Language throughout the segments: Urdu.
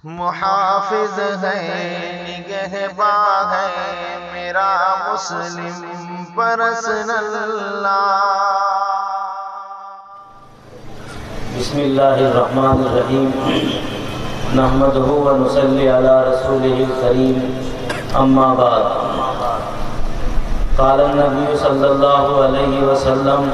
محافظ ہے نگہباں ہے میرا مسلم پرسنل بسم اللہ الرحمن الرحیم نحمدہ و نصلی علی رسولہ الکریم اما بعد قال النبی صلی اللہ علیہ وسلم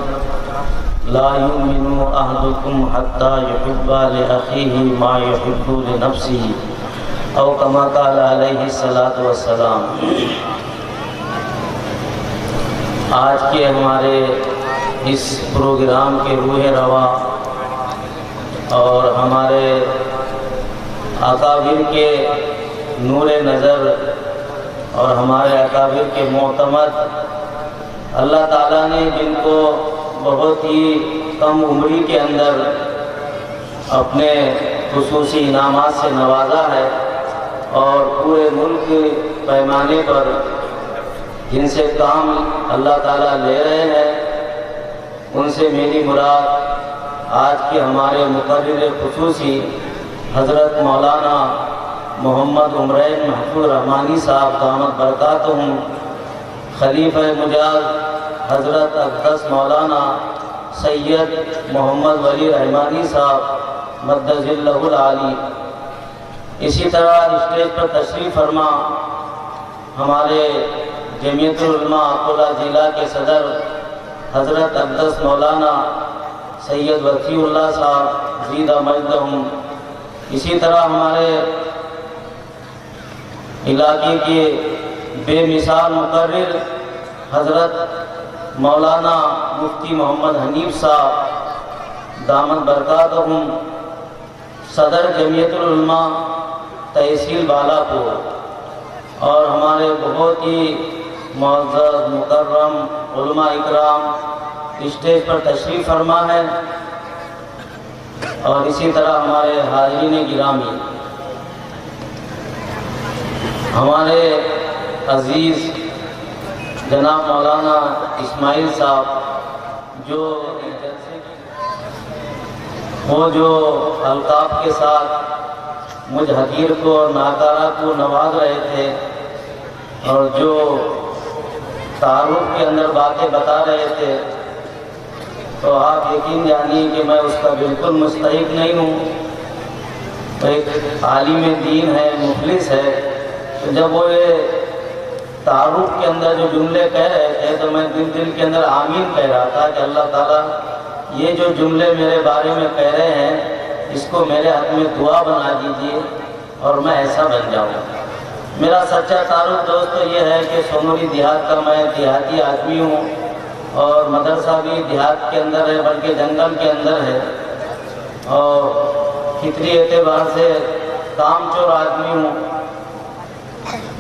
لا یؤمن احدکم حتی یحب لأخیہ ما یحب لنفسہ او کما قال علیہ الصلاۃ والسلام۔ آج کے ہمارے اس پروگرام کے روح رواں اور ہمارے اکابر کے نور نظر اور ہمارے اکابر کے معتمد اللہ تعالیٰ نے جن کو بہت ہی کم عمری کے اندر اپنے خصوصی انعامات سے نوازا ہے اور پورے ملک پیمانے پر جن سے کام اللہ تعالیٰ لے رہے ہیں، ان سے میری مراد آج کے ہمارے مقرر خصوصی حضرت مولانا محمد عمرین محفوظ رحمانی صاحب دامت برکاتہم، خلیفہ مجاز حضرت اقدس مولانا سید محمد ولی رحمانی صاحب مدد اللہ العالی، اسی طرح اسٹیج پر تشریف فرما ہمارے جمعیت العلماء اکولہ ضلع کے صدر حضرت اقدس مولانا سید وفی اللہ صاحب زیدہ مجدہم، اسی طرح ہمارے علاقے کے بے مثال مقرر حضرت مولانا مفتی محمد حنیف صاحب دامت برکاتہم، صدر جمعیت العلماء تحصیل بالاپور، اور ہمارے بہت ہی معزز مکرم علماء اکرام اسٹیج پر تشریف فرما ہے، اور اسی طرح ہمارے حاضرین گرامی، ہمارے عزیز جناب مولانا اسماعیل صاحب جو القاب کے ساتھ مجھ حقیر کو اور ناکارہ کو نواز رہے تھے اور جو تعارف کے اندر باتیں بتا رہے تھے، تو آپ یقین جانیے کہ میں اس کا بالکل مستحق نہیں ہوں۔ ایک عالم دین ہے، مخلص ہے، تو جب وہ یہ تعارف کے اندر جو جملے کہہ رہے تھے تو میں دل کے اندر آمین کہہ رہا تھا کہ اللہ تعالیٰ یہ جو جملے میرے بارے میں کہہ رہے ہیں اس کو میرے حق میں دعا بنا دیجیے اور میں ایسا بن جاؤں۔ میرا سچا تعارف دوستو یہ ہے کہ سونوری دیہات کا میں دیہاتی آدمی ہوں، اور مدرسہ بھی دیہات کے اندر ہے، بلکہ جنگل کے اندر ہے، اور فطری اعتبار سے کام چور آدمی ہوں،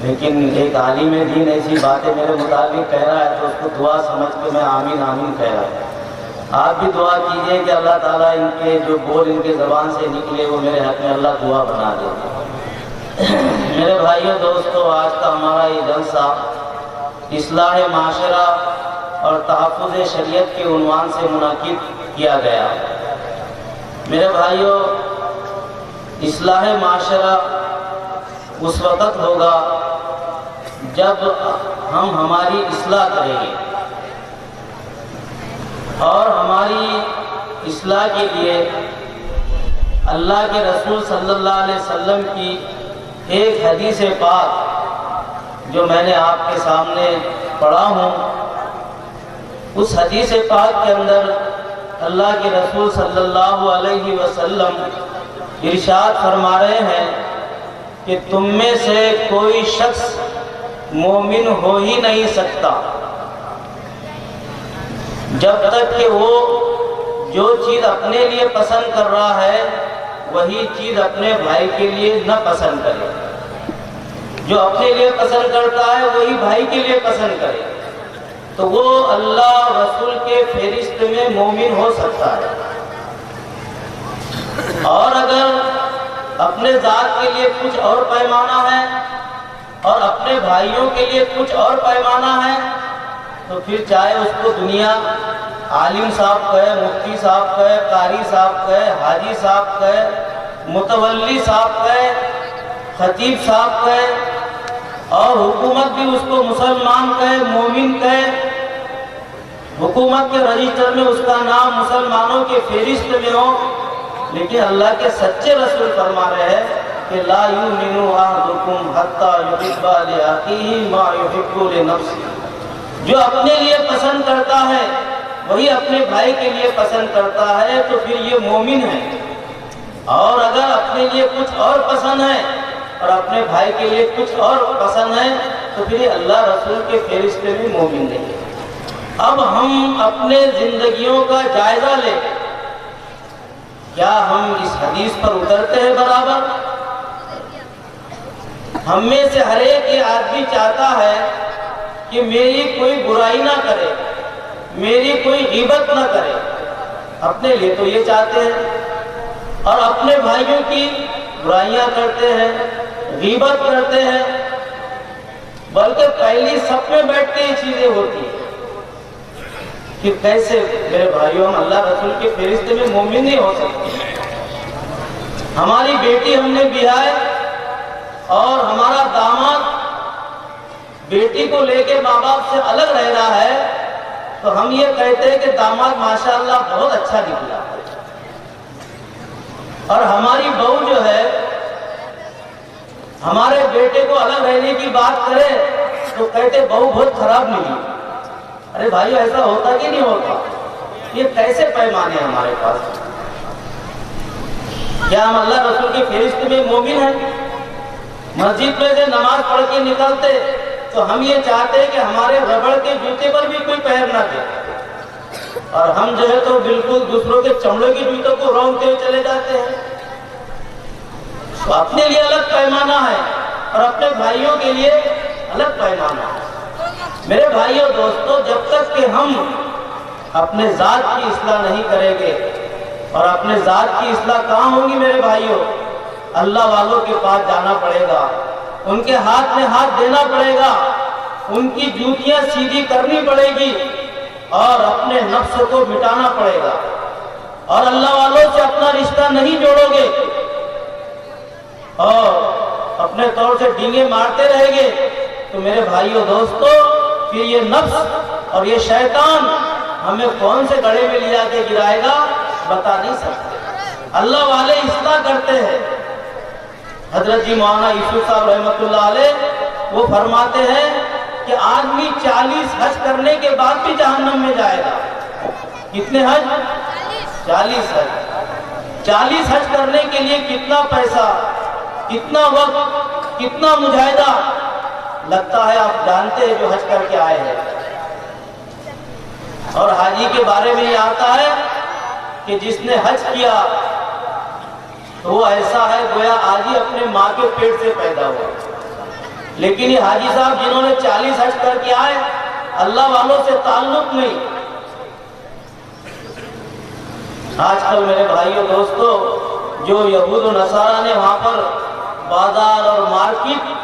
لیکن ایک عالم دین ایسی باتیں میرے مطابق کہہ رہا ہے تو اس کو دعا سمجھ کے میں آمین آمین کہہ رہا ہوں۔ آپ بھی دعا کیجئے کہ اللہ تعالیٰ ان کے جو بول ان کے زبان سے نکلے وہ میرے حق میں اللہ دعا بنا دے۔ میرے بھائیو دوستو، آج کا ہمارا یہ جلسہ اصلاح معاشرہ اور تحفظ شریعت کے عنوان سے منعقد کیا گیا۔ میرے بھائیو، اصلاح معاشرہ اس وقت ہوگا جب ہم ہماری اصلاح کریں گے، اور ہماری اصلاح کے لیے اللہ کے رسول صلی اللہ علیہ وسلم کی ایک حدیث پاک جو میں نے آپ کے سامنے پڑھا ہوں، اس حدیث پاک کے اندر اللہ کے رسول صلی اللہ علیہ وسلم ارشاد فرما رہے ہیں کہ تم میں سے کوئی شخص مومن ہو ہی نہیں سکتا جب تک کہ وہ جو چیز اپنے لیے پسند کر رہا ہے وہی چیز اپنے بھائی کے لیے نہ پسند کرے، جو اپنے لیے پسند کرتا ہے وہی بھائی کے لیے پسند کرے، تو وہ اللہ رسول کے فہرست میں مومن ہو سکتا ہے۔ اور اگر اپنے ذات کے لیے کچھ اور پیمانہ ہے اور اپنے بھائیوں کے لیے کچھ اور پیمانہ ہے، تو پھر چاہے اس کو دنیا عالم صاحب کہے، مفتی صاحب کہے، قاری صاحب کہے، حاجی صاحب کہے، متولی صاحب کہے، خطیب صاحب کہے اور حکومت بھی اس کو مسلمان کہے، مومن کہے، حکومت کے رجسٹر میں اس کا نام مسلمانوں کے فہرست میں ہو، لیکن اللہ کے سچے رسول فرما رہے ہیں کہ لا یؤمن احدکم حتی یحب لاخیہ ما یحب لنفسہ، جو اپنے لیے پسند کرتا ہے وہی اپنے بھائی کے لیے پسند کرتا ہے تو پھر یہ مومن ہے، اور اگر اپنے لیے کچھ اور پسند ہے اور اپنے بھائی کے لیے کچھ اور پسند ہے تو پھر یہ اللہ رسول کے فہرست میں مومن نہیں ہے۔ اب ہم اپنے زندگیوں کا جائزہ لیں، کیا ہم اس حدیث پر اترتے ہیں برابر؟ ہم میں سے ہر ایک یہ آدمی چاہتا ہے کہ میری کوئی برائی نہ کرے، میری کوئی غیبت نہ کرے، اپنے لیے تو یہ چاہتے ہیں، اور اپنے بھائیوں کی برائیاں کرتے ہیں، غیبت کرتے ہیں، بلکہ پہلی صف میں بیٹھ کے یہ چیزیں ہوتی ہیں کہ کیسے میرے بھائیوں ہم اللہ رسول کے فہرست میں مومن نہیں ہو سکتے۔ ہماری بیٹی ہم نے بیاہے اور ہمارا داماد بیٹی کو لے کے ماں باپ سے الگ رہ رہا ہے تو ہم یہ کہتے ہیں کہ داماد ماشاءاللہ بہت اچھا نکلا، اور ہماری بہو جو ہے ہمارے بیٹے کو الگ رہنے کی بات کرے تو کہتے بہو بہت خراب نکلی۔ ارے بھائی ایسا ہوتا کہ نہیں ہوتا؟ یہ کیسے پیمانے ہمارے پاس؟ کیا ہم اللہ رسول کی فہرست میں مومن ہیں؟ مسجد میں سے نماز پڑھ کے نکلتے تو ہم یہ چاہتے ہیں کہ ہمارے ربڑ کے جوتے پر بھی کوئی پیر نہ دے، اور ہم جو ہے تو بالکل دوسروں کے چمڑے کے جوتوں کو رونگتے ہوئے چلے جاتے ہیں۔ تو اپنے لیے الگ پیمانہ ہے اور اپنے بھائیوں کے لیے الگ پیمانہ ہے۔ میرے بھائیوں دوستو، جب تک کہ ہم اپنے ذات کی اصلاح نہیں کریں گے، اور اپنے ذات کی اصلاح کہاں ہوگی میرے بھائیوں؟ اللہ والوں کے پاس جانا پڑے گا، ان کے ہاتھ میں ہاتھ دینا پڑے گا، ان کی جوتیاں سیدھی کرنی پڑے گی، اور اپنے نفس کو مٹانا پڑے گا، اور اللہ والوں سے اپنا رشتہ نہیں جوڑو گے اور اپنے طور سے ڈینگے مارتے رہیں گے تو میرے بھائیوں دوستو پھر یہ نفس اور یہ شیطان ہمیں کون سے گڑھے میں لے جا کے گرائے گا بتا نہیں سکتے۔ اللہ والے اصلاح کرتے ہیں۔ حضرت جی مولانا یوسف صاحب رحمۃ اللہ علیہ وہ فرماتے ہیں کہ آدمی 40 حج کرنے کے بعد بھی جہنم میں جائے گا۔ کتنے حج؟ 40 حج۔ 40 حج کرنے کے لیے کتنا پیسہ، کتنا وقت، کتنا مجاہدہ لگتا ہے، آپ جانتے ہیں جو حج کر کے آئے ہیں۔ اور حاجی کے بارے میں یہ آتا ہے کہ جس نے حج کیا تو وہ ایسا ہے گویا آج ہی اپنے ماں کے پیٹ سے پیدا ہوا، لیکن یہ حاجی صاحب جنہوں نے 40 حج کر کے آئے، اللہ والوں سے تعلق نہیں۔ آج کل میرے بھائیوں دوستو جو یہود و نصارہ نے وہاں پر بازار اور مارکیٹ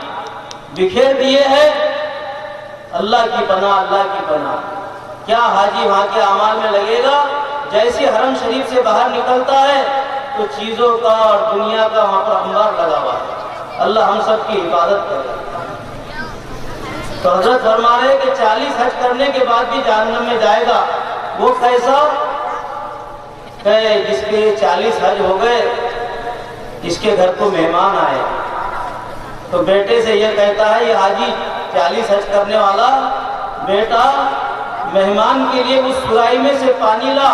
بکھیر دیے ہیں، اللہ کی پناہ، اللہ کی پناہ۔ کیا حاجی وہاں کے اعمال میں لگے گا؟ جیسے حرم شریف سے باہر نکلتا ہے تو چیزوں کا اور دنیا کا وہاں پر انبار لگا ہوا ہے۔ اللہ ہم سب کی حفاظت کرے۔ تو حضرت فرما رہے کہ 40 حج کرنے کے بعد بھی جہنم میں جائے گا۔ وہ کیسا؟ کہ جس کے 40 حج ہو گئے، جس کے گھر کو مہمان آئے تو بیٹے سے یہ کہتا ہے، یہ حاجی 40 حج کرنے والا بیٹا مہمان کے لیے اس سرائی میں سے پانی لا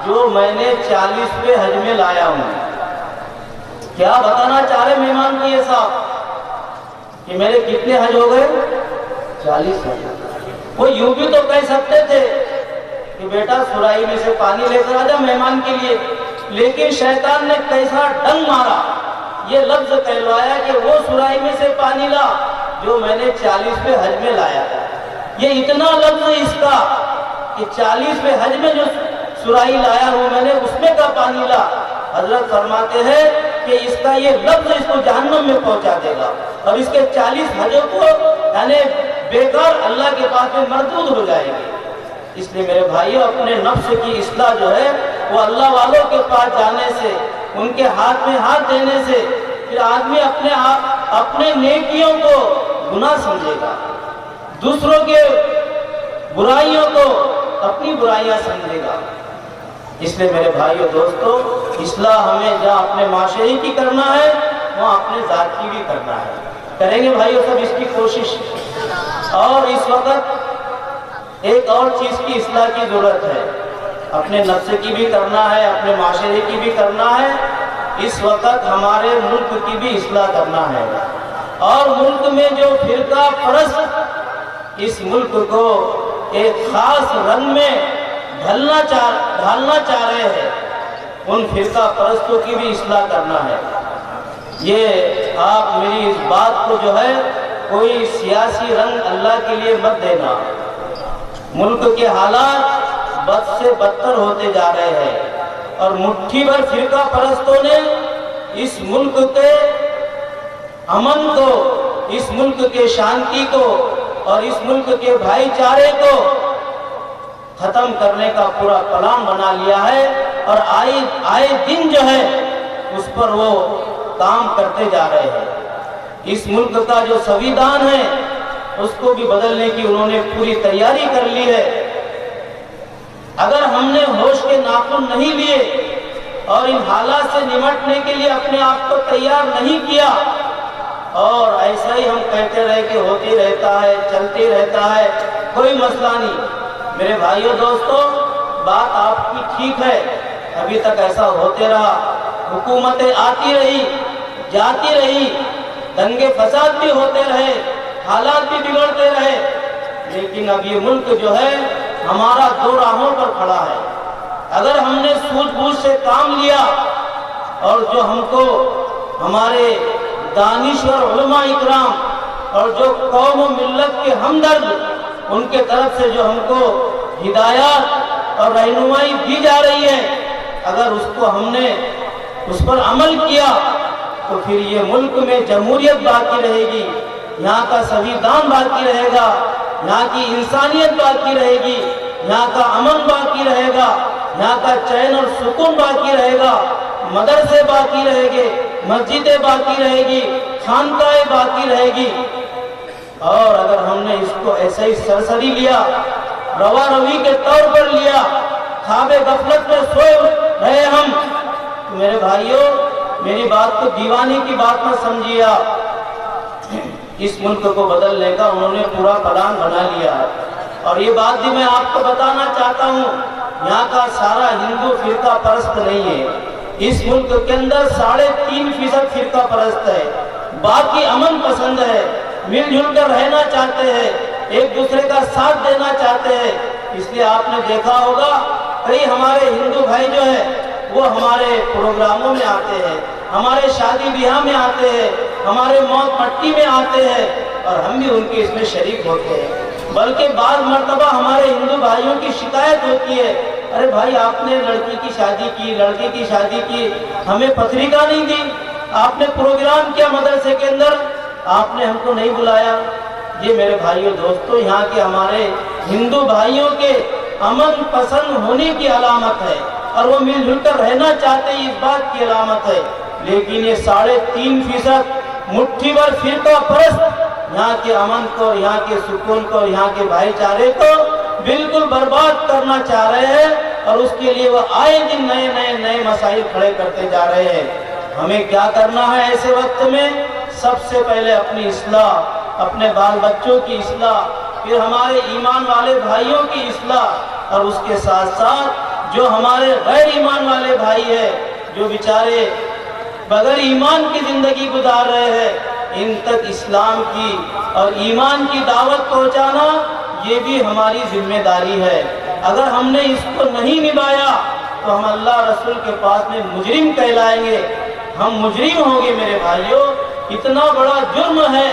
جو میں نے 40ویں حج میں لایا ہوں۔ کیا بتانا چاہ رہے مہمان کی یہ صاحب کہ میرے کتنے حج ہو گئے؟ 40 حج۔ وہ یوں بھی تو کہہ سکتے تھے کہ بیٹا سرائی میں سے پانی لے کر آ جا مہمان کے لیے، لیکن شیطان نے کیسا ڈنگ مارا، یہ لفظ کہلوایا کہ وہ سرائی میں سے پانی لا جو میں نے 40ویں حج میں لایا تھا۔ یہ اتنا لفظ اس کا کہ 40ویں حج میں جو سرائی لایا ہوں میں نے اس میں کا پانی لا۔ حضرت فرماتے ہیں کہ اس کا یہ لفظ اس کو جہنم میں پہنچا دے گا، اور اس کے 40 حجوں کو یعنی بیکار اللہ کے پاس میں مردود ہو جائے گی۔ اس لیے میرے بھائیوں اپنے نفس کی اصلاح جو ہے وہ اللہ والوں کے پاس جانے سے، ان کے ہاتھ میں ہاتھ دینے سے، پھر آدمی اپنے آپ اپنے نیکیوں کو گناہ سمجھے گا، دوسروں کے برائیوں کو اپنی برائیاں سمجھے گا۔ اس لیے میرے بھائیو دوستو، اصلاح ہمیں جہاں اپنے معاشرے کی کرنا ہے وہاں اپنے ذات کی بھی کرنا ہے۔ کریں گے بھائیو سب اس کی کوشش؟ اور اس وقت ایک اور چیز کی اصلاح کی ضرورت ہے، اپنے نفس کی بھی کرنا ہے، اپنے معاشرے کی بھی کرنا ہے، اس وقت ہمارے ملک کی بھی اصلاح کرنا ہے۔ اور ملک میں جو فرقہ پرست اس ملک کو ایک خاص رنگ میں ڈھالنا چاہ رہے ہیں، ان فرقہ پرستوں کی بھی اصلاح کرنا ہے۔ یہ آپ میری اس بات کو جو ہے کوئی سیاسی رنگ اللہ کے لیے مت دینا۔ ملک کے حالات بد سے بدتر ہوتے جا رہے ہیں، اور مٹھی بھر فرقہ پرستوں نے اس ملک کے امن کو، اس ملک کے شانتی کو اور اس ملک کے بھائی چارے کو ختم کرنے کا پورا پلان بنا لیا ہے، اور آئے دن جو ہے اس پر وہ کام کرتے جا رہے ہیں۔ اس ملک کا جو سویدھان ہے اس کو بھی بدلنے کی انہوں نے پوری تیاری کر لی ہے۔ اگر ہم نے ہوش کے ناخن نہیں لیے اور ان حالات سے نمٹنے کے لیے اپنے آپ کو تیار نہیں کیا، اور ایسا ہی ہم کہتے رہے کہ ہوتی رہتا ہے، چلتی رہتا ہے، کوئی مسئلہ نہیں، میرے بھائیو دوستو بات آپ کی ٹھیک ہے، ابھی تک ایسا ہوتے رہا، حکومتیں آتی رہی جاتی رہی، دنگے فساد بھی ہوتے رہے، حالات بھی بگڑتے رہے، لیکن اب یہ ملک جو ہے ہمارا دو راہوں پر کھڑا ہے۔ اگر ہم نے سوجھ بوجھ سے کام لیا، اور جو ہم کو ہمارے دانشور علماء اکرام اور جو قوم و ملت کے ہمدرد ان کے طرف سے جو ہم کو ہدایات اور رہنمائی دی جا رہی ہے، اگر اس کو ہم نے اس پر عمل کیا تو پھر یہ ملک میں جمہوریت باقی رہے گی، یہاں کا سویدھان باقی رہے گا، یہاں کی انسانیت باقی رہے گی، یہاں کا امن باقی رہے گا، یہاں کا چین اور سکون باقی رہے گا، مدرسے باقی رہے گے، مسجدیں باقی رہے گی، خانقاہیں باقی رہے گی۔ اور اگر ہم نے اس کو ایسے ہی سرسری لیا، روا روی کے طور پر لیا، خواب غفلت میں سوئے رہے ہم، تو میرے بھائیوں میری بات کو دیوانی کی بات نہ سمجھیے آپ، اس ملک کو بدلنے کا انہوں نے پورا پلان بنا لیا ہے۔ اور یہ بات بھی میں آپ کو بتانا چاہتا ہوں، یہاں کا سارا ہندو فرقہ پرست نہیں ہے، اس ملک کے اندر 3.5% فرقہ پرست ہے، باقی امن پسند ہے، مل جل کر رہنا چاہتے ہیں، ایک دوسرے کا ساتھ دینا چاہتے ہیں۔ اس لیے آپ نے دیکھا ہوگا کئی ہمارے ہندو بھائی جو ہے وہ ہمارے پروگراموں میں آتے ہیں، ہمارے شادی بیاہ میں آتے ہیں، ہمارے موت مٹی میں آتے ہیں، اور ہم بھی ان کے اس میں شریک ہوتے ہیں۔ بلکہ بعض مرتبہ ہمارے ہندو بھائیوں کی شکایت ہوتی ہے، ارے بھائی آپ نے لڑکی کی شادی کی، لڑکے کی شادی کی، ہمیں پتریکا نہیں دی، آپ نے پروگرام کیا مدرسے کے اندر، آپ نے ہم کو نہیں بلایا۔ یہ میرے بھائیوں دوستو یہاں کے ہمارے ہندو بھائیوں کے امن پسند ہونے کی علامت ہے، اور وہ مل جل کر رہنا چاہتے ہیں، اس بات کی علامت ہے۔ لیکن یہ 3.5% مٹھی بھر فرقہ پرست یہاں کے امن کو، یہاں کے سکون کو، یہاں کے بھائی چارے کو بالکل برباد کرنا چاہ رہے ہیں، اور اس کے لیے وہ آئے دن نئے مسائل کھڑے کرتے جا رہے ہیں۔ ہمیں کیا کرنا ہے ایسے وقت میں؟ سب سے پہلے اپنی اصلاح، اپنے بال بچوں کی اصلاح، پھر ہمارے ایمان والے بھائیوں کی اصلاح، اور اس کے ساتھ ساتھ جو ہمارے غیر ایمان والے بھائی ہیں جو بیچارے بغیر ایمان کی زندگی گزار رہے ہیں، ان تک اسلام کی اور ایمان کی دعوت پہنچانا یہ بھی ہماری ذمہ داری ہے۔ اگر ہم نے اس کو نہیں نبھایا تو ہم اللہ رسول کے پاس میں مجرم کہلائیں گے، ہم مجرم ہوں گے میرے بھائیوں۔ اتنا بڑا جرم ہے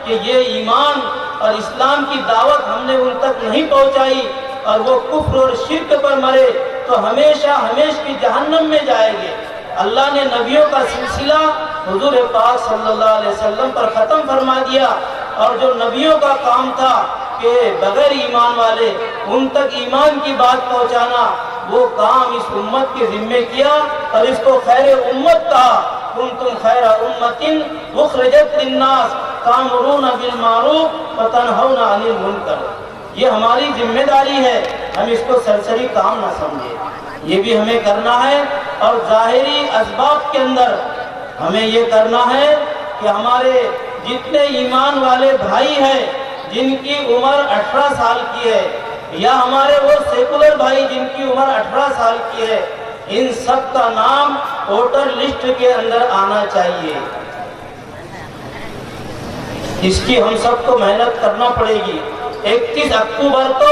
کہ یہ ایمان اور اسلام کی دعوت ہم نے ان تک نہیں پہنچائی، اور وہ کفر اور شرک پر مرے تو ہمیشہ کی جہنم میں جائیں گے۔ اللہ نے نبیوں کا سلسلہ حضور پاک صلی اللہ علیہ وسلم پر ختم فرما دیا، اور جو نبیوں کا کام تھا کہ بغیر ایمان والے ان تک ایمان کی بات پہنچانا، وہ کام اس امت کے ذمے کیا، اور اس کو خیر امت کہا۔ کنتم خیر امۃ اخرجت للناس تأمرون بالمعروف وتنہون عن المنکر. یہ ہماری ذمہ داری ہے، ہم اس کو سرسری کام نہ سمجھیں، یہ بھی ہمیں کرنا ہے. اور ظاہری اسباب کے اندر ہمیں یہ کرنا ہے کہ ہمارے جتنے ایمان والے بھائی ہیں جن کی عمر 18 سال کی ہے، یا ہمارے وہ سیکولر بھائی جن کی عمر 18 سال کی ہے، ان سب کا نام ووٹر لسٹ کے اندر آنا چاہیے. اس کی ہم سب کو محنت کرنا پڑے گی. 31 اکتوبر کو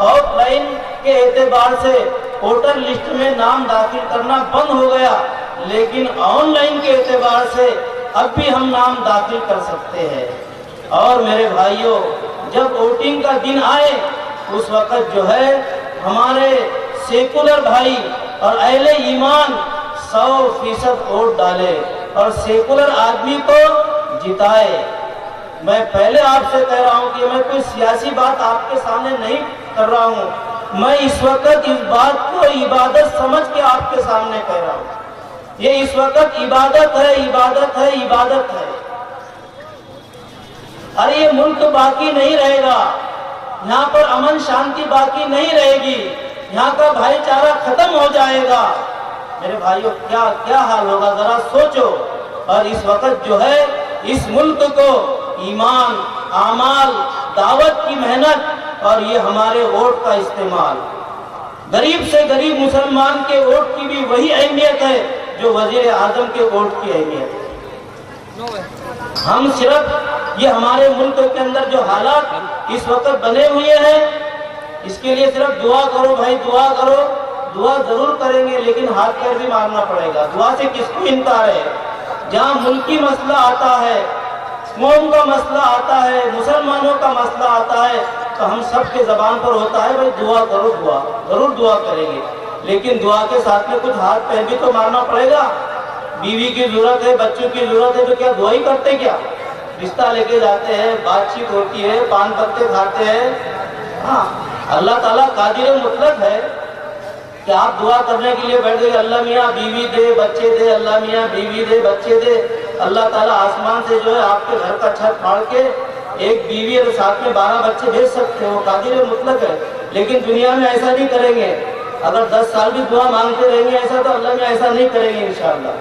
آف لائن کے اعتبار سے ووٹر لسٹ میں نام داخل کرنا بند ہو گیا، لیکن آن لائن کے اعتبار سے اب بھی ہم نام داخل کر سکتے ہیں. اور میرے بھائیوں، جب ووٹنگ کا دن آئے اس وقت جو ہے ہمارے سیکولر بھائی اور اہل ایمان 100% ووٹ ڈالے اور سیکولر آدمی کو جتائے. میں پہلے آپ سے کہہ رہا ہوں کہ میں کوئی سیاسی بات آپ کے سامنے نہیں کر رہا ہوں، میں اس وقت اس بات کو عبادت سمجھ کے آپ کے سامنے کہہ رہا ہوں. یہ اس وقت عبادت ہے، عبادت ہے، عبادت ہے. ارے یہ ملک باقی نہیں رہے گا، یہاں پر امن شانتی باقی نہیں رہے گی، یہاں کا بھائی چارہ ختم ہو جائے گا. میرے بھائیوں، کیا حال ہوگا ذرا سوچو. اور اس وقت جو ہے اس ملک کو ایمان، اعمال، دعوت کی محنت اور یہ ہمارے ووٹ کا استعمال، غریب سے غریب مسلمان کے ووٹ کی بھی وہی اہمیت ہے جو وزیر اعظم کے ووٹ کی اہمیت ہے. ہم صرف یہ ہمارے ملک کے اندر جو حالات اس وقت بنے ہوئے ہیں اس کے لیے صرف دعا کرو بھائی، دعا کرو. دعا ضرور کریں گے لیکن ہاتھ پیر بھی مارنا پڑے گا. دعا سے کس کو انکار ہے؟ جہاں ملکی مسئلہ آتا ہے، قوم کا مسئلہ آتا ہے، مسلمانوں کا مسئلہ آتا ہے تو ہم سب کے زبان پر ہوتا ہے بھائی دعا کرو. دعا ضرور دعا کریں گے، لیکن دعا کے ساتھ میں کچھ ہاتھ پیر بھی تو مارنا پڑے گا. بیوی کی ضرورت ہے، بچوں کی ضرورت ہے، تو کیا دعا ہی کرتے؟ کیا رشتہ لے کے جاتے ہیں، بات چیت ہوتی ہے، پان پتے کھاتے ہیں. ہاں، اللہ تعالیٰ قادر مطلق ہے کہ آپ دعا کرنے کے لیے بیٹھ گئے، اللہ میاں بیوی دے بچے دے، اللہ میاں بیوی دے بچے دے. اللہ تعالیٰ آسمان سے جو ہے آپ کے گھر کا چھت پھاڑ کے ایک بیوی اور ساتھ میں 12 بچے بھیج سکتے ہیں، وہ قادر مطلق ہے. لیکن دنیا میں ایسا نہیں کریں گے. اگر 10 سال بھی دعا مانگتے رہیں گے ایسا، تو اللہ میں ایسا نہیں کریں گے انشاءاللہ.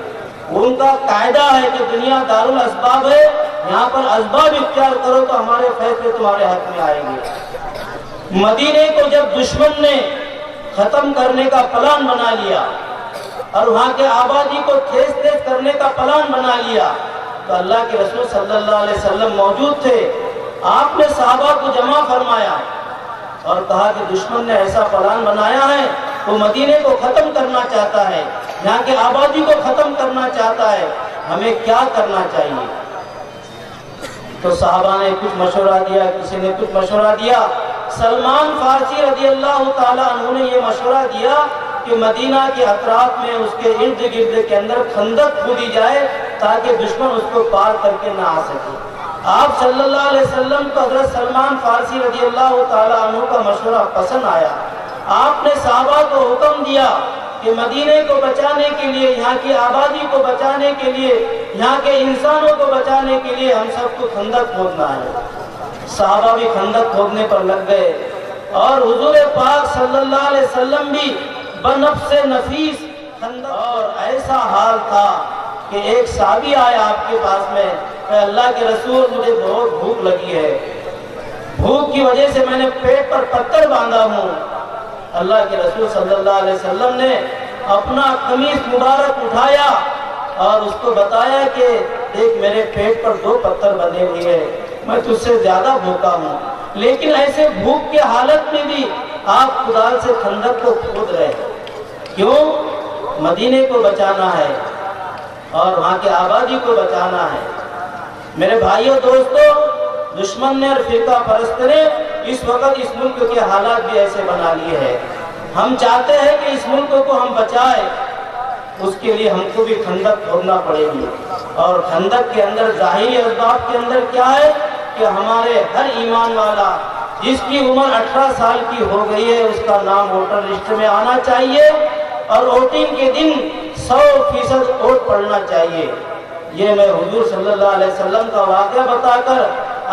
ان کا قاعدہ ہے کہ دنیا دارالاسباب ہے، یہاں پر اسباب اختیار کرو تو ہمارے فیصلے تمہارے حق میں آئیں گے. مدینے کو جب دشمن نے ختم کرنے کا پلان بنا لیا اور وہاں کے آبادی کو تیز کرنے کا پلان بنا لیا تو اللہ کے رسول صلی اللہ علیہ وسلم موجود تھے. آپ نے صحابہ کو جمع فرمایا اور کہا کہ دشمن نے ایسا پلان بنایا ہے، وہ مدینے کو ختم کرنا چاہتا ہے، یہاں کے آبادی کو ختم کرنا چاہتا ہے، ہمیں کیا کرنا چاہیے؟ تو صحابہ نے کچھ مشورہ دیا، کسی نے کچھ مشورہ دیا. سلمان فارسی رضی اللہ تعالیٰ عنہ نے یہ مشورہ دیا کہ مدینہ کے اطراف میں اس کے ارد گرد کے اندر خندق کھودی جائے تاکہ دشمن اس کو پار کر کے نہ آ سکے. آپ صلی اللہ علیہ وسلم کو حضرت سلمان فارسی رضی اللہ تعالیٰ عنہ کا مشورہ پسند آیا. آپ نے صحابہ کو حکم دیا کہ مدینے کو بچانے کے لیے، یہاں کی آبادی کو بچانے کے لیے، یہاں کے انسانوں کو بچانے کے لیے ہم سب کو خندق کھودنا ہے. صحابہ بھی خندق کھودنے پر لگ گئے اور حضور پاک صلی اللہ علیہ وسلم بھی بنفس نفیس خندق. اور ایسا حال تھا کہ ایک صحابی آیا آپ کے پاس میں کہ اللہ کے رسول مجھے بہت بھوک لگی ہے، بھوک کی وجہ سے میں نے پیٹ پر پتھر باندھا ہوں. اللہ کے رسول صلی اللہ علیہ وسلم نے اپنا قمیص مبارک اٹھایا اور اس کو بتایا کہ ایک میرے پیٹ پر 2 پتھر بندھے ہوئے ہیں، میں تجھ سے زیادہ بھوکا ہوں. لیکن ایسے بھوک کے حالت میں بھی آپ کدال سے خندق کو کھود رہے. کیوں؟ مدینے کو بچانا ہے اور وہاں کے آبادی کو بچانا ہے. میرے بھائیوں دوستو، دشمن نے اور فرقہ پرست نے اس وقت اس ملک کے حالات بھی ایسے بنا لیے ہیں. ہم چاہتے ہیں کہ اس ملک کو ہم بچائیں، اس کے لیے ہم کو بھی خندق کھودنا پڑے گی. اور خندق کے اندر ظاہری اسباب کے اندر کیا ہے کہ ہمارے ہر ایمان والا جس کی عمر 18 سال کی ہو گئی ہے اس کا نام ووٹر لسٹ میں آنا چاہیے. اور ووٹنگ کے دن 100% ووٹ پڑنا چاہیے۔ یہ میں حضور صلی اللہ علیہ وسلم کا واقعہ بتا کر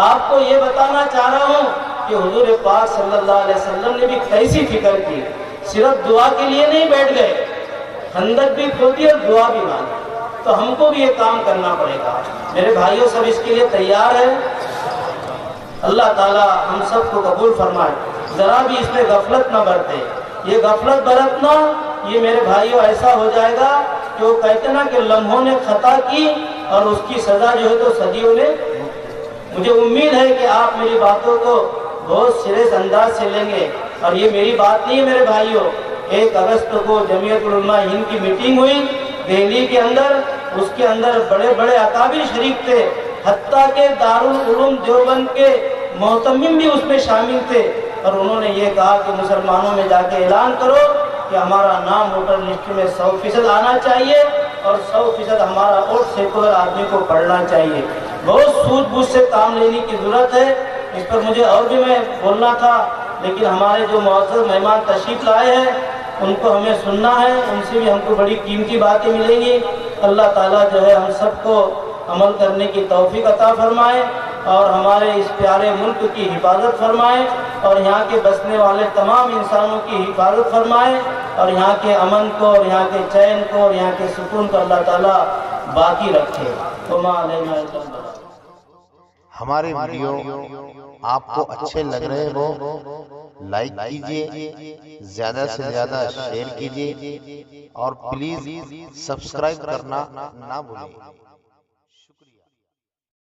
آپ کو یہ بتانا چاہ رہا ہوں کہ حضور پاک صلی اللہ علیہ وسلم نے بھی کیسی فکر کی، صرف دعا کے لیے نہیں بیٹھ گئے، خندق بھی کھودی اور دعا بھی مانگی۔ تو ہم کو بھی یہ کام کرنا پڑے گا۔ میرے بھائیوں سب اس کے لیے تیار ہیں؟ اللہ تعالیٰ ہم سب کو قبول فرمائے۔ ذرا بھی اس میں غفلت نہ برتے، یہ غفلت برتنا یہ میرے بھائیوں ایسا ہو جائے گا کہ وہ کہتے نا کہ لمحوں نے خطا کی اور اس کی سزا جو ہے تو صدیوں نے۔ مجھے امید ہے کہ آپ میری باتوں کو بہت سیریس انداز سے لیں گے، اور یہ میری بات نہیں ہے میرے بھائیوں۔ 1 اگست کو جمعیت العلماء ہند کی میٹنگ ہوئی دہلی کے اندر، اس کے اندر بڑے بڑے اکابر شریک تھے، حتیٰ کہ دارالعلوم دیوبند کے محتمم بھی اس میں شامل تھے، اور انہوں نے یہ کہا کہ مسلمانوں میں جا کے اعلان کرو کہ ہمارا نام ووٹر لسٹ میں 100% آنا چاہیے، اور 100% ہمارا ووٹ سیکولر آدمی کو پڑنا چاہیے۔ بہت سوجھ بوجھ سے کام لینے کی ضرورت ہے۔ اس پر مجھے اور بھی میں بولنا تھا، لیکن ہمارے جو معزز مہمان تشریف لائے ہیں ان کو ہمیں سننا ہے، ان سے بھی ہم کو بڑی قیمتی باتیں ملیں گی۔ اللہ تعالیٰ جو ہے ہم سب کو عمل کرنے کی توفیق عطا فرمائے، اور ہمارے اس پیارے ملک کی حفاظت فرمائے، اور یہاں کے بسنے والے تمام انسانوں کی حفاظت فرمائے، اور یہاں کے امن کو اور یہاں کے چین کو اور یہاں کے سکون کو اللہ تعالیٰ باقی رکھے۔ وما علینا الا البلاغ۔ ہمارے ویڈیو آپ کو اچھے لگ رہے ہو لائک کیجئے، زیادہ سے زیادہ شیئر کیجئے، اور پلیز سبسکرائب کرنا نہ بھولیں۔